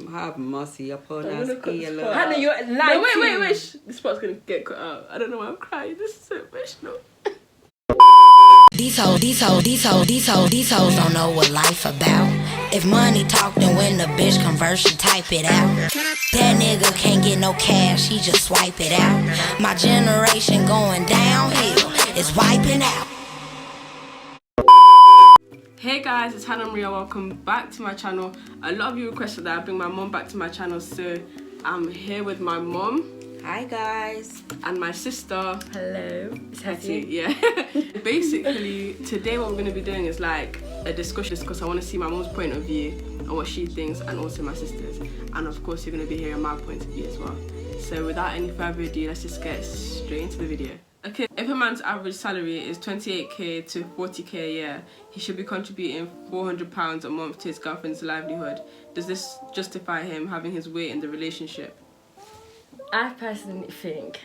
have mercy upon us. Hannah, you're lying. No, wait. This part's gonna get cut out. I don't know why I'm crying. This is so emotional. These hoes don't know what life about. If money talk, then when the bitch converse, she type it out. That nigga can't get no cash, he just swipe it out. My generation going downhill, it's wiping out. Hey guys, it's Hannah Maria. Welcome back to my channel. A lot of you requested that I bring my mom back to my channel, so I'm here with my mom. Hi guys. And my sister. Hello. It's Hetty. Yeah. Basically, today what we're going to be doing is like a discussion because I want to see my mom's point of view and what she thinks, and also my sister's. And of course, you're going to be hearing my point of view as well. So without any further ado, let's just get straight into the video. Okay, if a man's average salary is 28k to 40k a year, he should be contributing £400 a month to his girlfriend's livelihood. Does this justify him having his way in the relationship? I personally think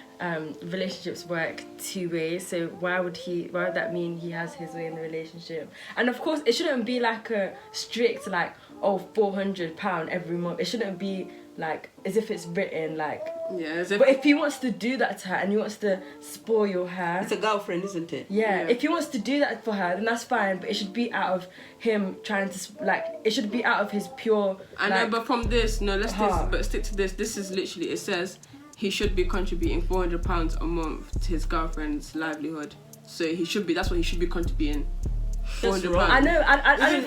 relationships work two ways. So why would that mean he has his way in the relationship? And of course, it shouldn't be like a strict like, oh, £400 every month. It shouldn't be like as if it's written like. Yeah, as if. But if he wants to do that to her and he wants to spoil her, it's a girlfriend, isn't it? Yeah. If he wants to do that for her, then that's fine. But it should be out of him trying to it should be out of his pure. I know, but from this, but stick to this. This is literally, it says he should be contributing £400 a month to his girlfriend's livelihood. So he should be. That's what he should be contributing. £400. I know. I don't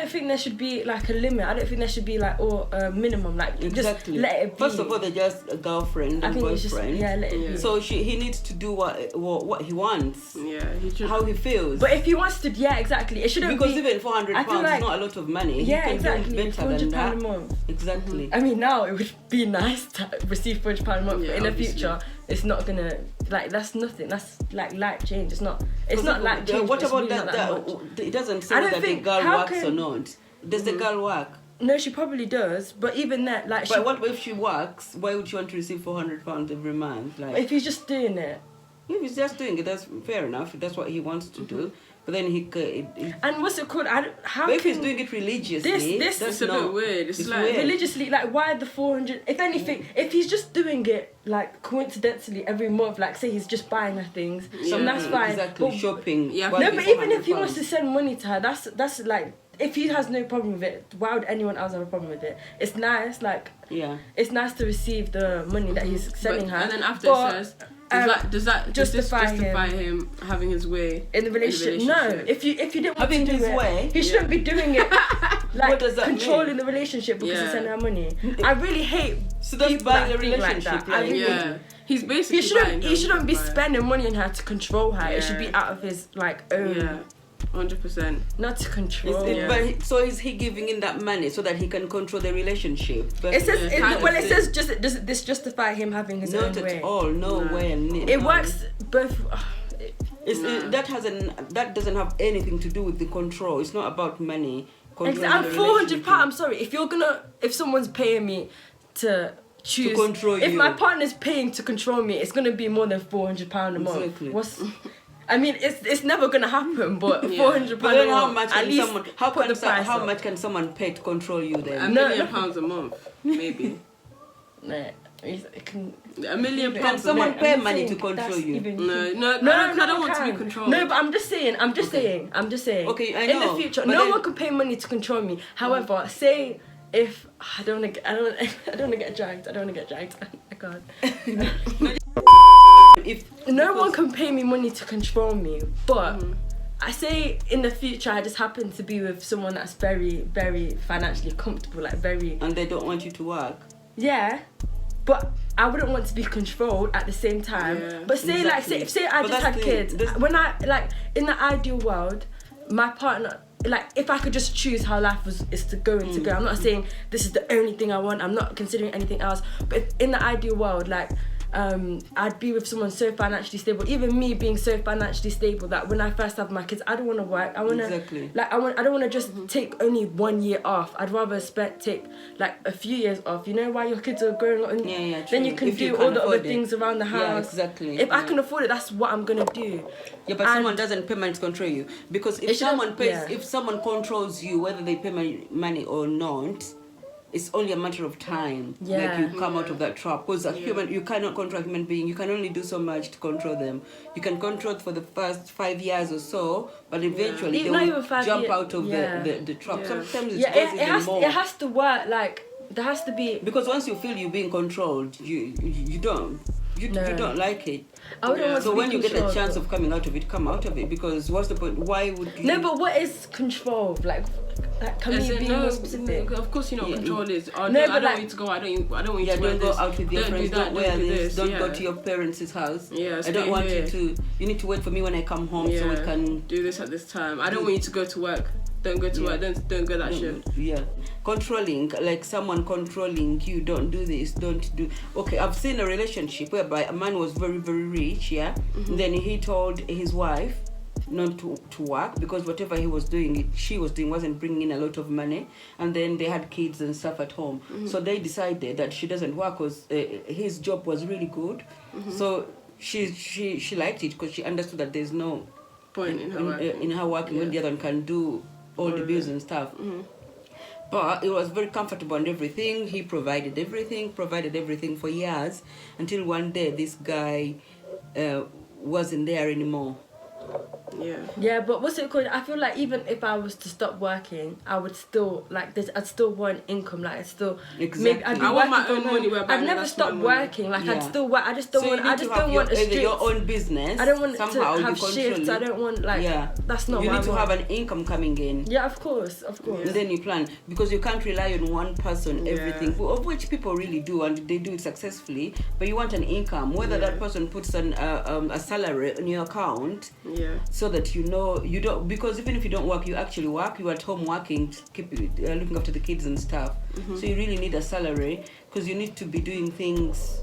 think there should be like a limit. I don't think there should be like a minimum. Like exactly. Just let it be. First of all, they're just a girlfriend and boyfriend. Let it be. So he needs to do what he wants. Yeah, he should. How he feels. But if he wants to, exactly. It shouldn't because be, even £400 is not a lot of money. Yeah, he can exactly. do better than that. £400 a month. Exactly. I mean, now it would be nice to receive £400 a month, but in the future, it's not gonna that's nothing. That's like life change. It's not life change. What about really that? It doesn't say whether the girl works or not. Does the girl work? No, she probably does. But even that, like, but what if she works? Why would she want to receive £400 every month? Like, if he's just doing it. If he's just doing it, that's fair enough. That's what he wants to do. But then he and what's it called? How? But if he's doing it religiously, this is a bit weird. It's like weird. Religiously, like, why the 400? If anything, if he's just doing it like coincidentally every month, like say he's just buying her things, then that's fine. Exactly, but, shopping. Yeah. No, but even if he wants to send money to her, that's like, if he has no problem with it, why would anyone else have a problem with it? It's nice, like, it's nice to receive the money that he's sending her. And then after it says. Does this justify him having his way in the relationship? No. If you didn't want to do his way, he shouldn't be doing it like what does that controlling mean? The relationship because he's sending her money. I really hate that's buying a relationship. Like he's basically he shouldn't be spending money on her to control her. It should be out of his like own. Yeah. 100%. Not to control. But so is he giving in that money so that he can control the relationship? But it says it says does this justify him having his own way? Not at all. No way. It works both. That doesn't have anything to do with the control. It's not about money. And £400. I'm sorry. If someone's paying me to choose to control you. If my partner's paying to control me, it's gonna be more than £400 a month. Exactly. I mean, it's never gonna happen, but £400. But then how much can someone pay to control you then? £1 million a month, maybe. Nah, it can. £1 million. Can someone pay money to control you? No, I don't want to be controlled. No, but I'm just saying. Okay, I know. In the future, no one can pay money to control me. However, say if I don't want to get dragged. I can't. If no one can pay me money to control me, but I say in the future I just happen to be with someone that's very, very financially comfortable, like very. And they don't want you to work. Yeah, but I wouldn't want to be controlled at the same time. Yeah, but say say I just had kids. When I in the ideal world, my partner. Like, if I could just choose how life is to go and to go. I'm not saying this is the only thing I want. I'm not considering anything else. But if, in the ideal world, like, I'd be with someone so financially stable. Even me being so financially stable that when I first have my kids, I don't want to work. I want to I don't want to just take only 1 year off. I'd rather take like a few years off. You know, while your kids are growing up, and then you can do all the other things around the house. Yeah, exactly. If I can afford it, that's what I'm gonna do. Yeah, but someone doesn't pay money to control you, because if someone controls you, whether they pay money or not, it's only a matter of time. Yeah. Like you come out of that trap. Because a human, you cannot control a human being. You can only do so much to control them. You can control for the first 5 years or so, but eventually they will jump out of the trap. Sometimes it goes even more. It has to work. Like there has to be, because once you feel you're being controlled, you don't like it. I wouldn't want so to when be you get a controlled. chance of coming out of it, come out of it. Because what's the point? Why would you? No, but what is control? Like can you be more specific? Of course, you know what control is. I No, don't but want you to go. I don't want you to wear don't this. go out with your friends. Don't wear this. Don't go yeah. to your parents' house. Yeah, I don't want here. you to. You need to wait for me when I come home so we can do this at this time. I don't want you to go to work. Don't go to work. Don't go that shit. Yeah, controlling, like someone controlling you. Don't do this. Don't do. Okay, I've seen a relationship whereby a man was very, very rich. Yeah, then he told his wife not to work because whatever he was doing, she was doing wasn't bringing in a lot of money, and then they had kids and stuff at home. So they decided that she doesn't work because his job was really good. So she liked it because she understood that there's no point in her working when the other one can do all the bills and stuff. But it was very comfortable and everything. He provided everything for years until one day this guy wasn't there anymore. Yeah, but what's it called? I feel like even if I was to stop working, I would still like this. I'd still want income. Like I'd still maybe I'd be I want my own money. I'd never stop working. Like I'd still work. I just don't want. I just don't want a strict, your own business. I don't want somehow to have shifts. I don't want like that's not. You what need to have an income coming in. Yeah, of course. And then you plan because you can't rely on one person everything, of which people really do, and they do it successfully. But you want an income, whether that person puts a salary on your account. So that you know you don't, because even if you don't work, you actually work. You're at home working, keep looking after the kids and stuff. So you really need a salary because you need to be doing things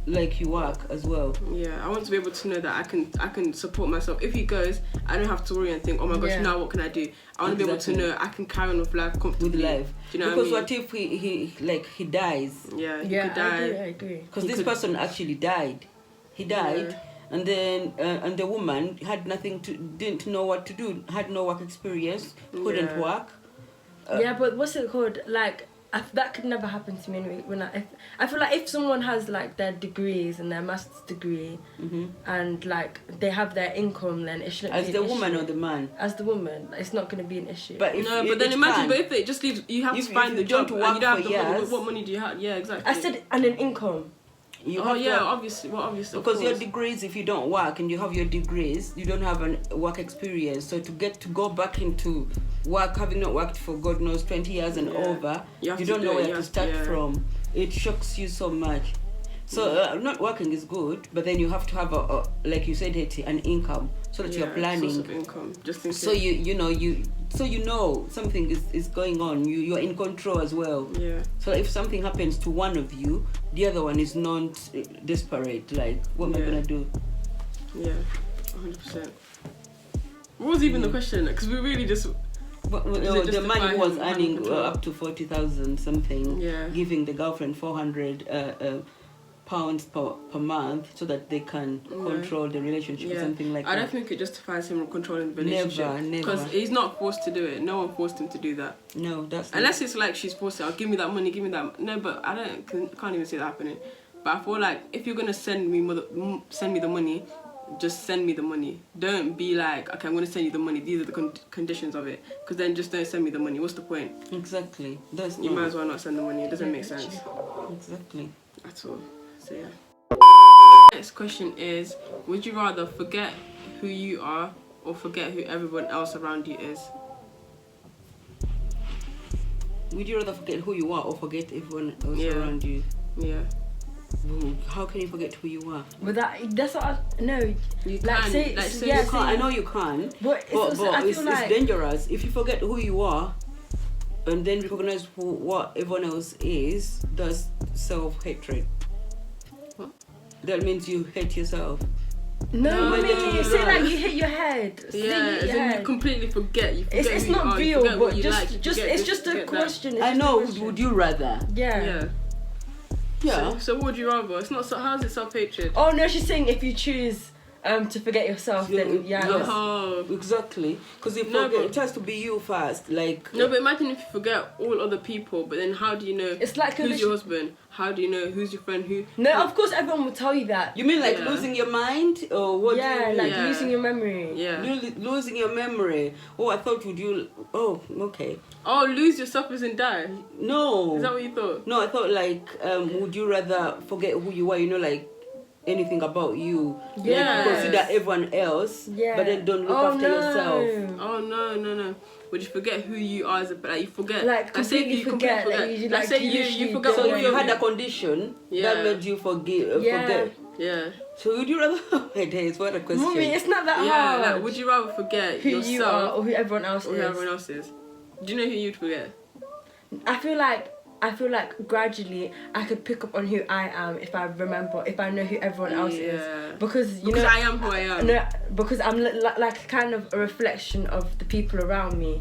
like you work as well. I want to be able to know that I can support myself. If he goes, I don't have to worry and think, oh my gosh, now what can I do? I want to be able to know I can carry on with life comfortably. With life. Do you know because what I mean? What if he dies? He could die. I agree. Because this person actually died. He died. And then and the woman had didn't know what to do, had no work experience, couldn't work. But what's it called? Like that could never happen to me anyway. I feel like if someone has like their degrees and their master's degree, and like they have their income, then it shouldn't be as the woman or the man. As the woman, it's not going to be an issue. But then imagine, but if it just leaves, you have to find the job and you don't have the money. What money do you have? Yeah, exactly. I said and an income. Obviously. Because your degrees, if you don't work and you have your degrees, you don't have a work experience. So to go back into work, having not worked for God knows 20 years and over, you don't know where to start from. It shocks you so much. So not working is good, but then you have to have a like you said, Hetty, an income so that you're planning. Source of income, just in case. So you know something is going on. You're in control as well. Yeah. So if something happens to one of you, the other one is not desperate. Like, what am I gonna do? Yeah, 100%. What was even the question? Because we really just. The man who was earning up to 40,000 something, giving the girlfriend 400 pounds per month so that they can control the relationship or something like that. I don't think it justifies him controlling the relationship. Never. Because he's not forced to do it. No one forced him to do that. No, that's unless it's like she's forced to. Oh, give me that money, give me that. No, but I can't even see that happening. But I feel like if you're gonna send me the money, just send me the money. Don't be like, okay, I'm gonna send you the money. These are the conditions of it. Because then just don't send me the money. What's the point? Exactly. You might as well not send the money. It doesn't make sense. Exactly. At all. So yeah. Next question is, would you rather forget who you are or forget who everyone else around you is? Would you rather forget who you are or forget everyone else around you? Yeah. How can you forget who you are? But that's what you like can. say, like, say yeah, you can't. I know you can. But it's dangerous if you forget who you are and then recognize what everyone else is. That's self-hatred. What? That means you hate yourself. No, you say like you hit your head. You completely forget. You forget it's who not you are, real, you but you it's just a question. I know. Would you rather? Yeah. So what would you rather? It's not. So how is it self-hatred? Oh no, she's saying if you choose to forget yourself, then exactly. Because if it has to be you first. Like no, but imagine if you forget all other people, but then how do you know? It's like who's your husband? How do you know who's your friend? Who? No, of course everyone will tell you that. You mean like losing your mind, or what? Yeah, do you mean? losing your memory. Yeah, losing your memory. Oh, I thought you. Oh, okay. Oh, lose yourself as in die. No. Is that what you thought? No, I thought like, would you rather forget who you are? You know, like anything about you. Yeah. Like, consider everyone else. Yeah. But then don't look after yourself. Oh no. Would you forget who you are as a like you forget like completely forget like say you forget so you had a condition that made you forget yeah so would you rather my days what a question Mummy, it's not that hard. Like, would you rather forget who yourself you are or who everyone else is? Do you know who you'd forget? I feel like gradually I could pick up on who I am if I know who everyone else is. Because you know I am who I am. No, because I'm like kind of a reflection of the people around me.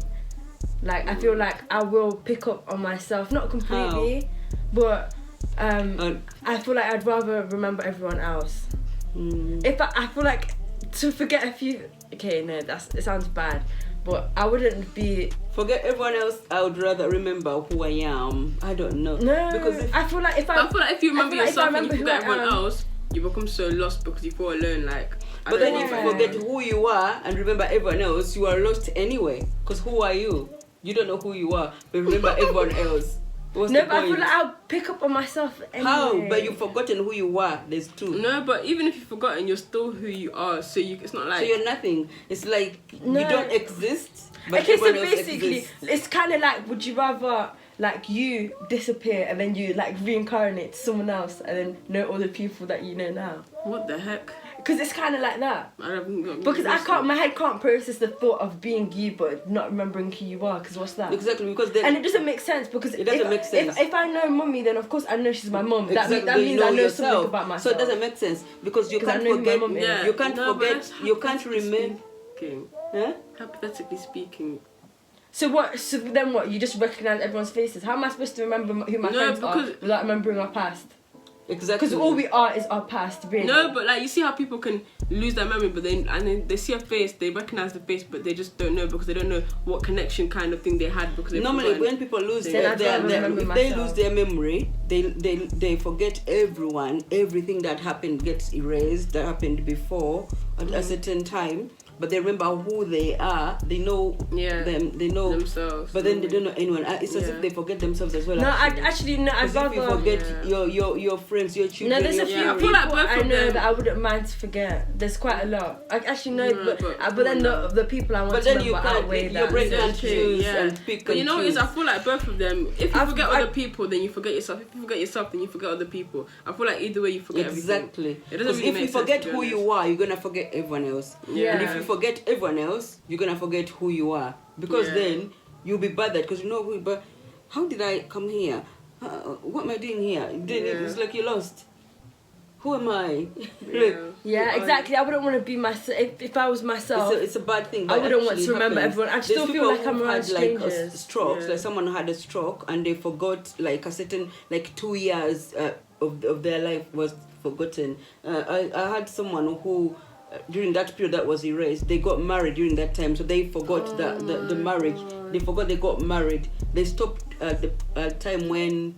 Like I feel like I will pick up on myself, not completely, but I feel like I'd rather remember everyone else. If I feel like to forget a few. Okay, no, it sounds bad. But I wouldn't be... Forget everyone else, I would rather remember who I am. I don't know. No, because I feel like if you remember yourself and you forget everyone else, you become so lost because you feel alone, like... But then if you forget who you are and remember everyone else, you are lost anyway. Because who are you? You don't know who you are, but remember everyone else. What's no, the but point? I feel like I'll pick up on myself anyway. How? But you've forgotten who you were. There's two. No, but even if you've forgotten, you're still who you are. So it's not like... So you're nothing. It's like you don't exist, but okay, so everyone else basically, exists. it's kind of like, would you rather like you disappear and then you like reincarnate to someone else and then know all the people that you know now? What the heck? Because it's kind of like that. Because my head can't process the thought of being you but not remembering who you are. Because what's that? Exactly, because then... And it doesn't make sense because it doesn't make sense. If I know Mummy, then of course I know she's my mum. Exactly. That means I know something about myself. So it doesn't make sense because you can't forget. You can't forget. You can't remember. Huh? Hypothetically speaking. So what? So then what? You just recognise everyone's faces. How am I supposed to remember who my friends are without remembering our past? Exactly. Because all we are is our past, really. No, but like you see how people can lose their memory, but then they see a face, they recognise the face, but they just don't know because they don't know what connection kind of thing they had because they normally when people lose if they lose their memory, they forget everything that happened gets erased that happened before at a certain time. But they remember who they are. They know them. They know themselves. But then they don't know anyone. It's as if they forget themselves as well. No, I'd rather... If you forget your friends, your children. No, there's a few people I know that I wouldn't mind to forget. There's quite a lot. I actually know, but then the people I want to remember outweigh that. Your brain can't choose and pick. But you know, I feel like both of them. If you forget other people, then you forget yourself. If you forget yourself, then you forget other people. I feel like either way you forget everything. Exactly. Because if you forget who you are, you're gonna forget everyone else. Yeah. And if you forget everyone else, you're gonna forget who you are because then you'll be bothered because you know who. But how did I come here? What am I doing here? It's like you're lost. Who am I? Yeah, exactly. I wouldn't want to be myself. If I was myself, it's a bad thing. I wouldn't want to remember everyone. I still feel like I'm around strangers. Like strokes, like someone had a stroke and they forgot like a certain 2 years of their life was forgotten. I had someone who. During that period that was erased, they got married during that time, so they forgot the marriage. They forgot they got married. They stopped at the time when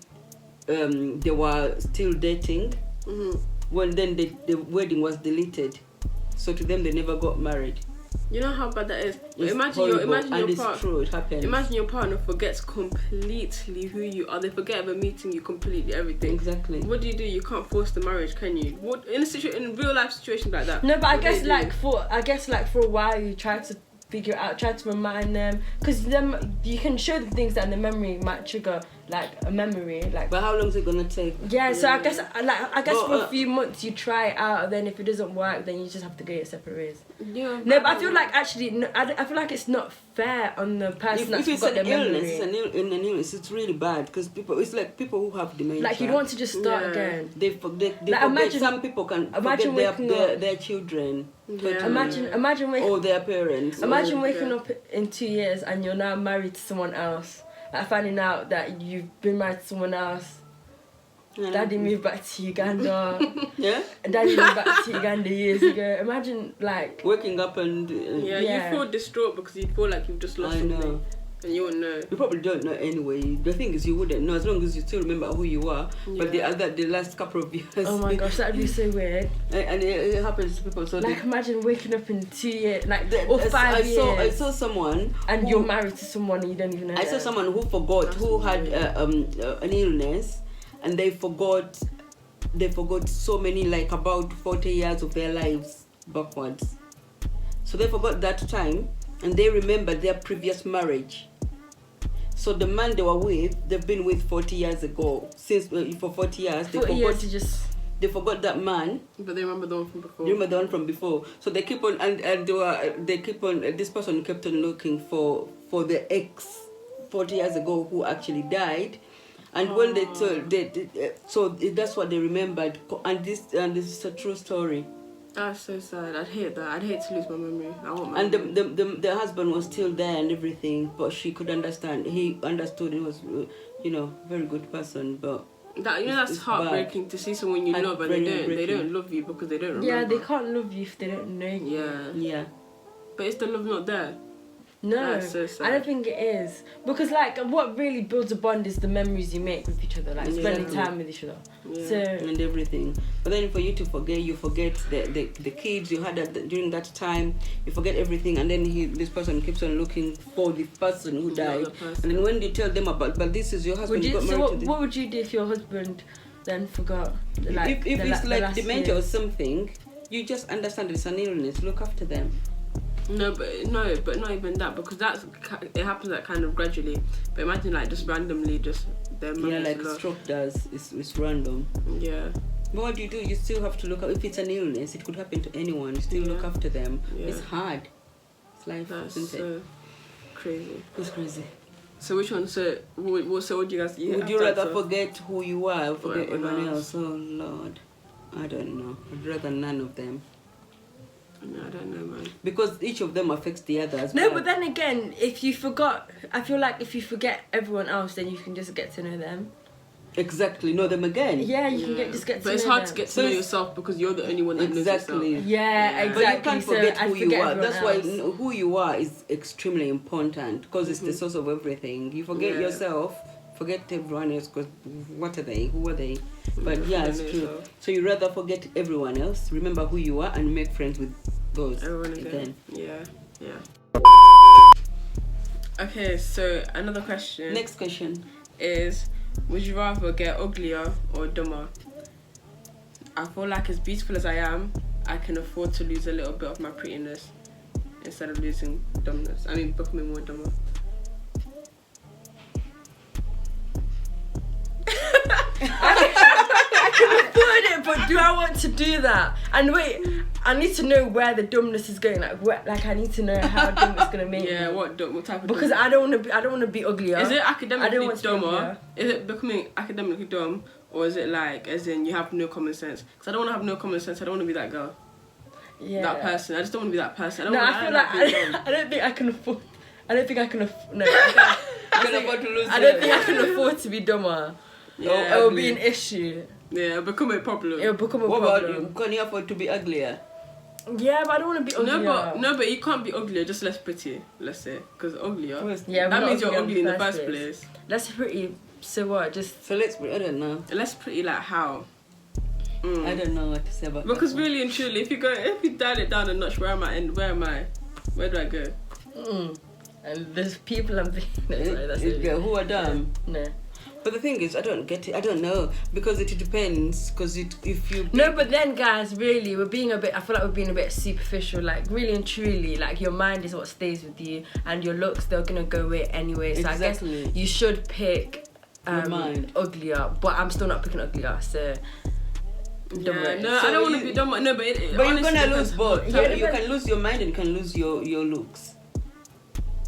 they were still dating. When then the wedding was deleted, so to them they never got married. You know how bad that is. Imagine your partner. True, it happens. Imagine your partner forgets completely who you are. They forget about meeting you completely, everything. Exactly. What do? You can't force the marriage, can you? What in real life situations like that? No, but I guess for a while you try to figure out, try to remind them, because then you can show them things that in the memory might trigger like a memory. Like. But how long is it gonna take? Yeah, so I guess for a few months you try it out, and then if it doesn't work, then you just have to go your separate ways. Yeah. No, but I feel like actually, I feel like it's not fair on the person that's got their memory. If it's an illness, it's really bad because it's like people who have dementia. Like you'd want to just start again. They forget. Some people can forget their children. Yeah. Imagine waking or their parents. Imagine waking up in 2 years and you're now married to someone else. Like finding out that you've been married to someone else. Daddy moved back to Uganda. Yeah? Daddy moved back to Uganda years ago. Imagine, like... Waking up and... yeah, you feel distraught because you feel like you've just lost something. And you wouldn't know. You probably don't know anyway. The thing is, you wouldn't know as long as you still remember who you are. Yeah. But the last couple of years... Oh my gosh, that'd be so weird. And it happens to people. So like, imagine waking up in 2 years, like, or 5 years. I saw someone... And you're married to someone and you don't even know. I saw someone who forgot, who had an illness, and they forgot so many, like about 40 years of their lives backwards. So they forgot that time, and they remembered their previous marriage. So the man they were with, they've been with 40 years ago. Since for 40 years, they forgot that man. But they remember the one from before. They remember the one from before. So they keep on, this person kept on looking for the ex 40 years ago who actually died. And when they told, so that's what they remembered. And this is a true story. That's so sad. I'd hate that. I'd hate to lose my memory. I want my And memory. the husband was still there and everything, but she could understand. He understood. He was, very good person, but that's heartbreaking to see someone you love and they don't love you because they don't remember. Yeah, they can't love you if they don't know you. Yeah. But is the love not there? No, That's so sad. I don't think it is. Because, like, what really builds a bond is the memories you make with each other, like spending time with each other. Yeah. So and everything. But then for you to forget, you forget the kids you had during that time. You forget everything, and then this person keeps on looking for the person who died. And then when you tell them but this is your husband, what would you do if your husband then forgot? If it's like dementia or something, you just understand it's an illness. Look after them. No, but not even that, because it happens like kind of gradually. But imagine like just randomly, just their memories like lost. stroke does. It's random. Yeah. But what do? You still have to look up. If it's an illness, it could happen to anyone. You still look after them. Yeah. It's hard. It's life, That's isn't so it? crazy. It's crazy. So which one? So what would you guys? Would you rather forget who you are or forget Or everyone else? Oh Lord, I don't know. I'd rather none of them. No, I don't know, man. Because each of them affects the others. No, but then again, if you forgot, I feel like if you forget everyone else, then you can just get to know them. Exactly, know them again. Yeah, you can just get to know them. But it's hard to get to know yourself because you're the only one that knows yourself. Yeah, exactly. But you can't forget who you are. That's why else. who you are is extremely important, because it's the source of everything. You forget yourself, forget everyone else, because what are they? Who are they? But it's true. So you rather forget everyone else, remember who you are, and make friends with those. Everyone again. Yeah. Okay, so another question. Next question is: would you rather get uglier or dumber? I feel like as beautiful as I am, I can afford to lose a little bit of my prettiness instead of losing dumbness. I mean, becoming more dumber. I can afford it, but do I want to do that? And wait, I need to know where the dumbness is going. Like I need to know how dumb it's gonna make me. What type of? Because dumb? I don't want to be uglier. Is it academically dumber? Uglier. Is it becoming academically dumb, or is it like as in you have no common sense? Because I don't want to have no common sense. I don't want to be that girl. Yeah. That person. I just don't want to be that person. I don't think I can afford. I don't think I can afford. No. I don't think I can afford to be dumber. Yeah, it will be an issue. Yeah, it'll become a problem. It'll become a what problem. About you? Can you afford to be uglier? Yeah, but I don't want to be uglier. No, but you can't be uglier, just less pretty, let's say. Because uglier, yeah, that means you're ugly in the first place. Less pretty, so what? So let's I don't know. Less pretty, like how? I don't know what to say about because that really and truly, if you dial it down a notch, where am I? And where am I? Where do I go? And there's people I'm thinking. Who are dumb? No. But the thing is, I don't get it. I don't know, because it depends. Because if you no, but then guys, really, I feel like we're being a bit superficial. Like really and truly, like your mind is what stays with you, and your looks they're gonna go with anyway. So exactly. I guess you should pick uglier, but I'm still not picking uglier. So. Yeah, no, I don't want to be dumb. No, but you're gonna lose both. Yeah, you can lose your mind and you can lose your looks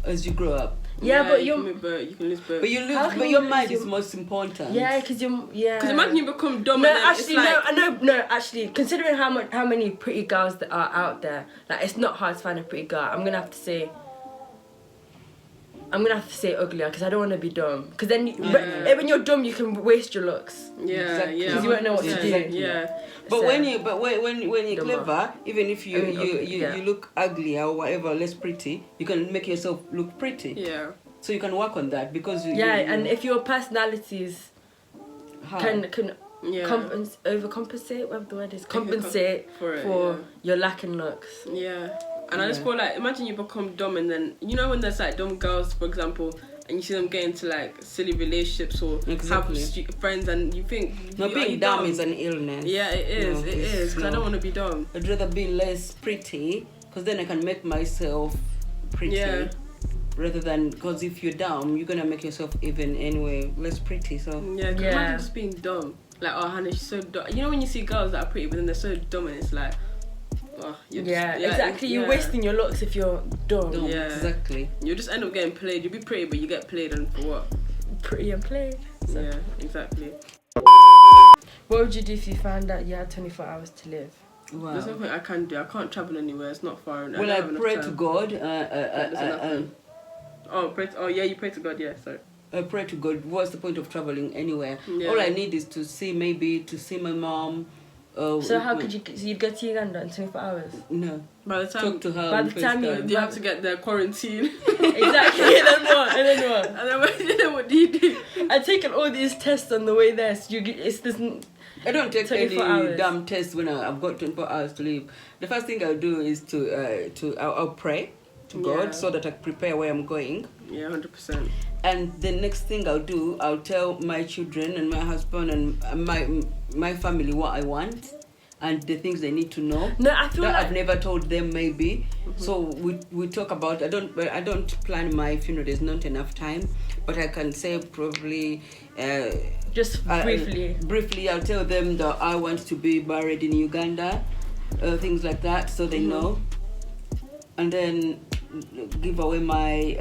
as you grow up. Yeah, but you can lose both. But you lose, but your mind is most important. Yeah, because Because imagine you become dumb. No, actually, Actually, considering how many pretty girls that are out there, like it's not hard to find a pretty girl. I'm gonna have to say, I'm gonna have to say uglier because I don't want to be dumb. Because then, when you're dumb, you can waste your looks. Yeah, Exactly. yeah. Because you won't know what to do. Exactly. Yeah. But So- when you're clever, even if you Yeah. you look ugly or whatever, less pretty, you can make yourself look pretty. Yeah. So you can work on that because and if your personalities can Yeah. overcompensate, whatever the word is, compensate for it, your lacking looks. Yeah. And I just feel like, imagine you become dumb and then, you know when there's like dumb girls, for example, and you see them get into like silly relationships or Exactly. have friends and you think... No, are being you dumb is an illness. Yeah, it is. No, It is. Because I don't want to be dumb. I'd rather be less pretty because then I can make myself pretty. Yeah. Rather than, because if you're dumb, you're gonna make yourself even anyway less pretty. So Yeah, because imagine just being dumb. Like, oh, Hannah, she's so dumb. You know when you see girls that are pretty, but then they're so dumb and it's like, oh, you're just, exactly. You're wasting your looks if you're dumb. Yeah. Exactly. You'll just end up getting played. You'll be pretty, but you get played, and for what? Pretty and played. So. Yeah, exactly. What would you do if you found out you had 24 hours to live? Wow. There's nothing I can do. I can't travel anywhere. It's not far. Well, I pray to God. You pray to God. Yeah, sorry. I pray to God. What's the point of traveling anywhere? Yeah. All I need is to see my mom. So how could you? So you'd go to Uganda in 24 hours? No. By the time Talk to her. By the time you have to get their quarantine. Exactly. And then what? And then what? And then what do you do? I've taken all these tests on the way there. So I don't take any 24 hours. damn tests when I've got 24 hours to leave. The first thing I'll do is I'll pray to God so that I prepare where I'm going. Yeah, 100%. And the next thing I'll do, I'll tell my children and my husband and my family what I want and the things they need to know. No, I feel that like I've never told them maybe. So we talk about. I don't plan my funeral. There's not enough time, but I can say probably. Just briefly. Briefly, I'll tell them that I want to be buried in Uganda, things like that, so they know. And then give away my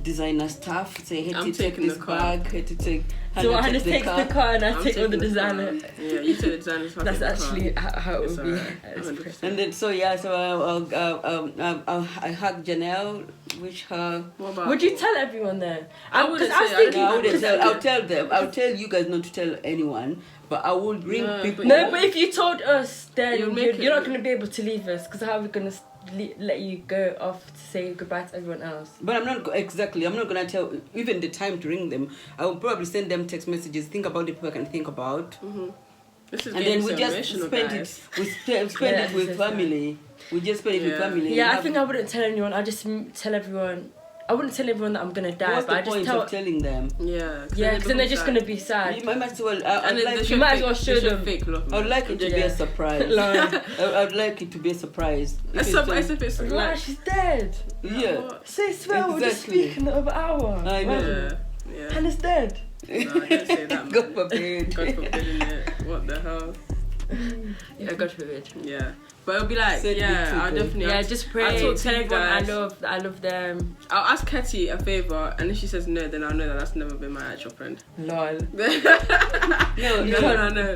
designer stuff. Say, hey, to take this bag. Hey, to take. So Hannah takes the car and I take all the designer. Yeah, you take the designer stuff. That's actually how it would be. And then so I hug Janelle, wish her. Would you tell everyone then? I wouldn't say. I wouldn't tell. I'll tell them. I'll tell you guys not to tell anyone. But I would ring people. No, but if you told us, then you're not going to be able to leave us. Because how are we going to let you go off to say goodbye to everyone else? But I'm not going to tell even the time to ring them. I will probably send them text messages. Think about the people I can think about. This is and then we just spend it. We spend it with family. We just spend it with family. Yeah, I think I wouldn't tell anyone. I just tell everyone. I wouldn't tell everyone that I'm gonna die. What's but the I just point of telling them? Yeah, because then they're just gonna be sad. You might as well. You might as well show them. I would like it to be a surprise. I'd like it to be a surprise. A surprise if it's like she's dead. Yeah. Say swear we'll just speak in another hour. I know. Yeah. Hannah's dead. No, don't say that. God forbid. God forbid, innit? What the hell? Yeah, God forbid. Yeah. But it'll be like, I'll definitely... Yeah, just pray. Tell everyone I love them. I'll ask Hetty a favour, and if she says no, then I'll know that that's never been my actual friend. Lol. No.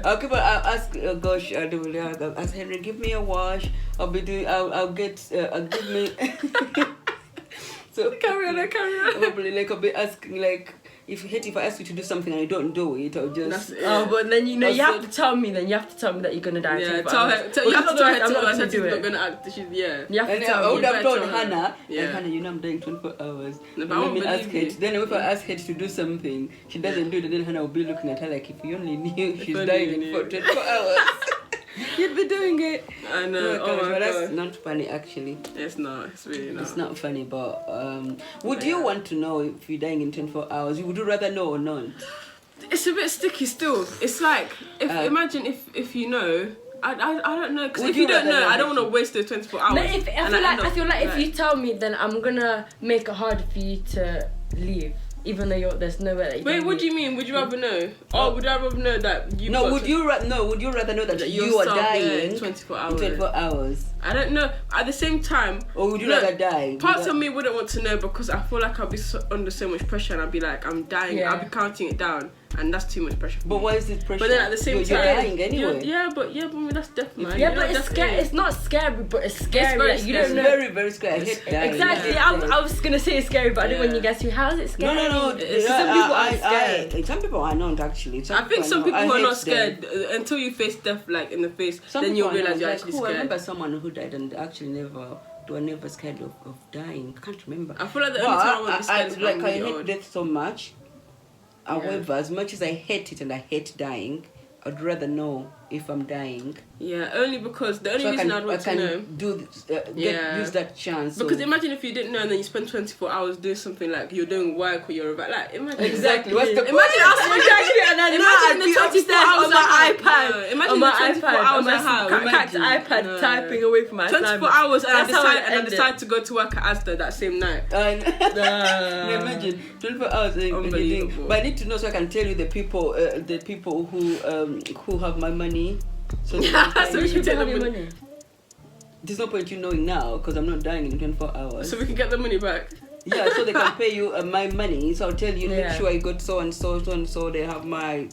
I'll ask, gosh, I'll ask Henry, give me a wash. I'll give me... So carry on. Probably I'll be asking if I ask you to do something and I don't do it, I'll just... but then you have to tell me. Then you have to tell me that you're gonna die. Yeah, tell her. You have to tell her. I'm not gonna act. You have to tell me. I would have told Hannah. Yeah. Hannah, I'm dying 24 hours. No, but I won't ask believe her. Then if I ask her to do something, she doesn't do it. Then Hannah will be looking at her like, if you only knew she's dying for 24 hours. You'd be doing it. I know. But that's not funny, actually. It's not. It's really not. It's not funny, but would you want to know if you're dying in 24 hours? Would you rather know or not? It's a bit sticky still. It's like, imagine if you know. I don't know, because if you don't know, I don't want to waste those 24 hours. No, I feel like if you tell me, then I'm gonna make it hard for you to leave. Even though there's nowhere that you Wait, what do you mean? Would you rather know? Would you rather know that you... Would you rather know that you are dying 24 hours? in 24 hours? I don't know. At the same time, or would you rather die? Parts of me wouldn't want to know because I feel like I'll be under so much pressure and I'll be like, I'm dying. I'll be counting it down, and that's too much pressure. But why is it pressure? But then at the same time, you're dying anyway. But that's definitely. Yeah, but it's scary. It's not scary, but it's scary. It's you don't know. Very, very scary. I hate dying. Exactly. I was gonna say it's scary, but I didn't want you guys to. How is it scary? No. Some people are scared. Some people are not actually. I think some people who are not scared until you face death like in the face, then you'll realize you're actually scared. I remember someone who died and actually were never scared of dying. I can't remember. I feel like the only time I would be scared is like I really hate old. death so much. However, as much as I hate it and I hate dying, I'd rather know if I'm dying. Yeah, only because the only reason I'd want to know. Use that chance. Because imagine if you didn't know and then you spend 24 hours doing something like you're doing work or you're about like imagine exactly. What's the imagine us imagine the 24 hours on my iPad. Imagine the 24 hours I have. Cracked iPad typing away from my 24 hours and I decide to go to work at Asda that same night. Imagine 24 hours. Unbelievable. But I need to know so I can tell you the people who have my money. So we can take the money. There's no point you knowing now because I'm not dying in 24 hours. So we can get the money back. Yeah, so they can pay you my money. So I'll tell you, make sure I got so and so. They have my,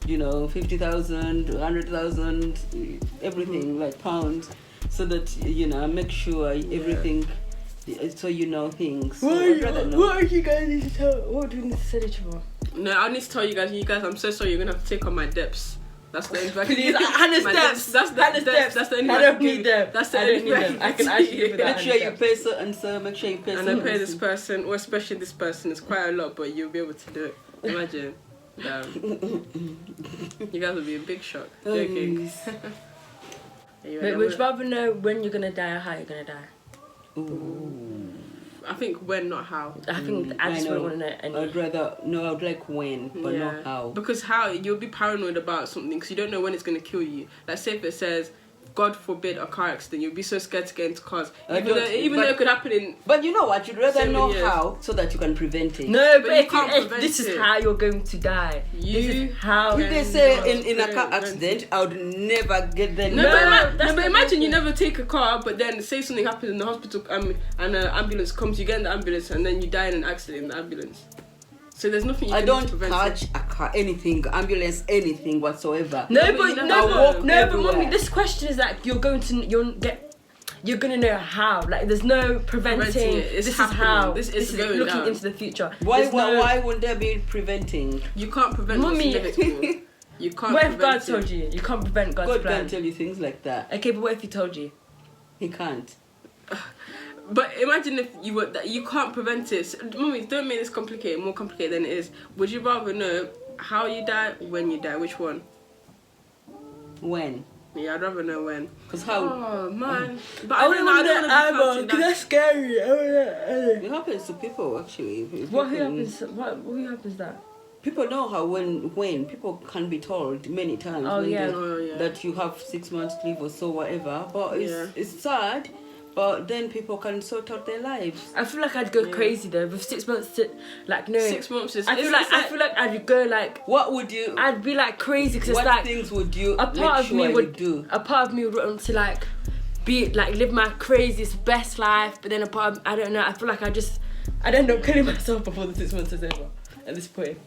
50,000, 100,000, everything like pounds, so that I make sure everything. So things. So what are you guys need to tell? What do we need to say to each other? No, I need to tell you guys. I'm so sorry. You're gonna have to take on my debts. That's the only thing. Please, Hannah's debts. That's the only. I don't need them. That's the I only don't need them. I can actually give it that. Make sure you pay so and so. Make sure you pay. And I pay this person, or especially this person. It's quite a lot, but you'll be able to do it. Imagine. You guys will be in big shock. Joking. But would you rather know when you're gonna die or how you're gonna die? Ooh. I think when, not how. I think I just wouldn't want to know any. I'd like when, but not how. Because how, you'll be paranoid about something because you don't know when it's going to kill you. Like, say if it says, God forbid, a car accident, you'll be so scared to get into cars. Even though it could happen in... But you know what? You'd rather know years. how so that you can prevent it. No, but you can't if prevent this it. is how you're going to die. This is how... If they say in a car accident, I would never get there. But imagine you never take a car, but then say something happens in the hospital and an ambulance comes, you get in the ambulance and then you die in an accident in the ambulance. So there's nothing you can do to prevent I don't touch a car, anything, ambulance, anything whatsoever. No, but mommy, everywhere. this question is like you're gonna know how. Like there's no preventing. It. This is how. This is going looking down. into the future. Why wouldn't there be preventing? You can't prevent what's inevitable. You can't. What if God told you? You can't prevent God's God plan. can't tell you things like that. Okay, but what if He told you? He can't. But imagine if you were that you can't prevent it. So, Mummy, don't make this more complicated than it is. Would you rather know how you die, when you die? Which one? When? Yeah, I'd rather know when. Because how? Oh man, but I don't want to know because that's scary. It happens to people actually. What happens? What happens that? People know how when people can be told many times that you have 6 months to live or so whatever. But it's sad. But then people can sort out their lives. I feel like I'd go crazy though with 6 months to knowing. 6 months is. I feel like I'd go like. What would you? I'd be like crazy because it's like. What things would you? A part of me would do. A part of me would want to like be like live my craziest best life, but then a part of, I don't know. I feel like I'd end up killing myself before the 6 months is over. At this point,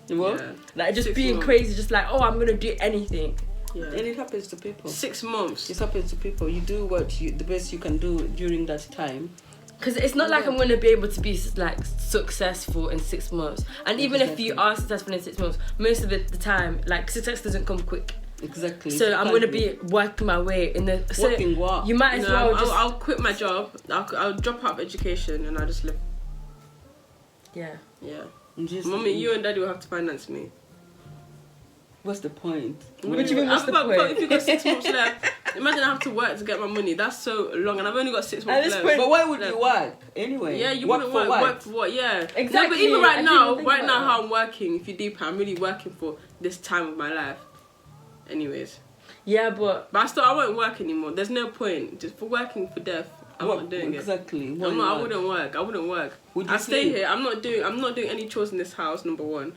like just being crazy, just like I'm gonna do anything. Yeah. And it happens to people. 6 months. It happens to people. You do the best you can do during that time. Because it's not like I'm going to be able to be like successful in 6 months. And even if you are successful in 6 months, most of the time, like success doesn't come quick. Exactly. So I'm going to be working my way in the... Working what? You might as well just... I'll quit my job. I'll drop out of education and I'll just live. Yeah. Yeah. Mummy, you and Daddy will have to finance me. What's the point? What do you mean, what's the point? But if you've got 6 months left, imagine I have to work to get my money. That's so long, and I've only got 6 months left. But why would you work anyway? Yeah, you wouldn't work. Work for what? Yeah, exactly. No, but even right now, how I'm working, if you deep, I'm really working for this time of my life. Anyways. Yeah, but I won't work anymore. There's no point. Just for working for death, I'm not doing exactly. it. I wouldn't work. I stay here. I'm not doing any chores in this house. Number one.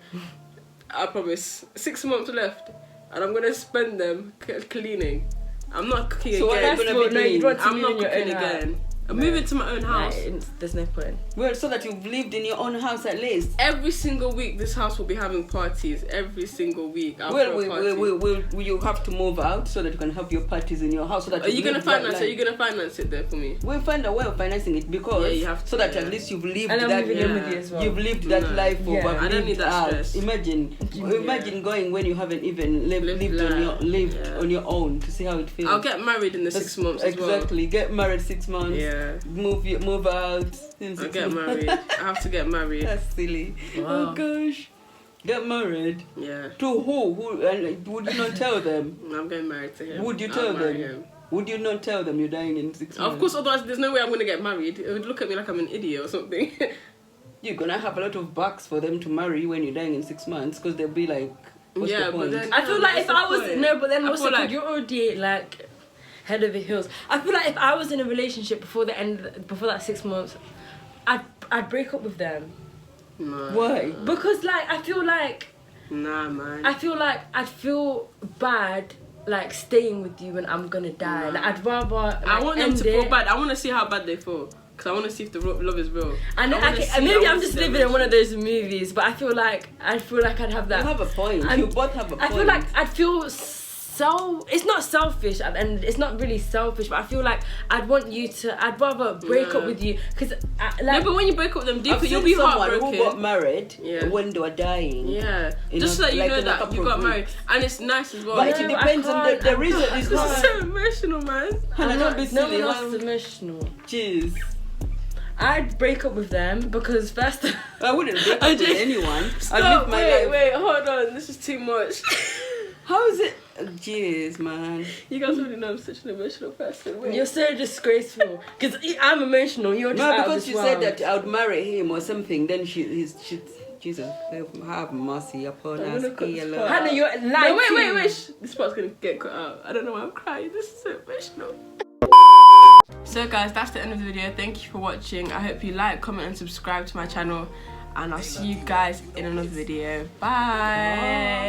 I promise. 6 months left, and I'm gonna spend them cleaning. I'm not cooking So what again. are you gonna be doing? you'd want to I'm move not in your cooking own house. again. I'm moving to my own house. There's no point. Well, so that you've lived in your own house at least. Every single week, this house will be having parties. Every single week. Will you have to move out so that you can have your parties in your house? So that Are you gonna finance it? Are you gonna finance it there for me? We'll find a way of financing it because you have to, so that at least you've lived And I'm that. moving in with you as well. You've lived that life of I don't need that stress. Imagine going when you haven't even lived on your own to see how it feels. I'll get married in the 6 months as well. Exactly. Get married 6 months. Yeah. Move out. I'll get married. I have to get married. That's silly. Wow. Oh gosh. Get married. Yeah. To who? And would you not tell them? I'm getting married to him. Would you I'll tell marry them? him. Would you not tell them you're dying in 6 months? Of course, otherwise there's no way I'm gonna get married. It would look at me like I'm an idiot or something. You're gonna have a lot of bucks for them to marry when you're dying in 6 months because they'll be like, what's the point? But then I feel like if I was but then I also feel like- you're already like head over heels. I feel like if I was in a relationship before that 6 months, I'd break up with them. No. Why? Because like I feel like Nah, man. I'd feel bad like staying with you when I'm gonna die. Like I'd rather I want them end to feel it. bad. I want to see how bad they feel. Because I want to see if the love is real. And I wanna see- maybe I I'm wanna just see their living in one of reaction. those movies, but I feel like I'd have that. You have a point. And You both have a point. I feel like I'd feel it's not selfish and it's not really selfish, but I feel like I'd rather break up with you because No, but when you break up with them deeper, I've you'll seen be someone heartbroken. who got married Yeah. when they were dying. Yeah, You just know, so that you like know in a that couple you of got weeks. married, and it's nice as well. But No, it I depends on can't, the reason. I It's This not. is so emotional, man. Hannah, don't be no silly. one else is emotional. Jeez. I'd break up with them because first I wouldn't break up with anyone. I'd Stop, live my life. wait, hold on. This is too much. How is it? Jeez, man. You guys already know I'm such an emotional person. Wait. you're so disgraceful because I'm emotional. You're just No, out of because this you world. said that I would marry him or something. Then she's Jesus, have mercy upon I'm us. gonna cut this Kill part. us. Hannah, you're No, lying. wait. This part's gonna get cut out. I don't know why I'm crying. This is so emotional. So guys, that's the end of the video. Thank you for watching. I hope you like, comment and subscribe to my channel, and I'll see you guys in another video. Bye.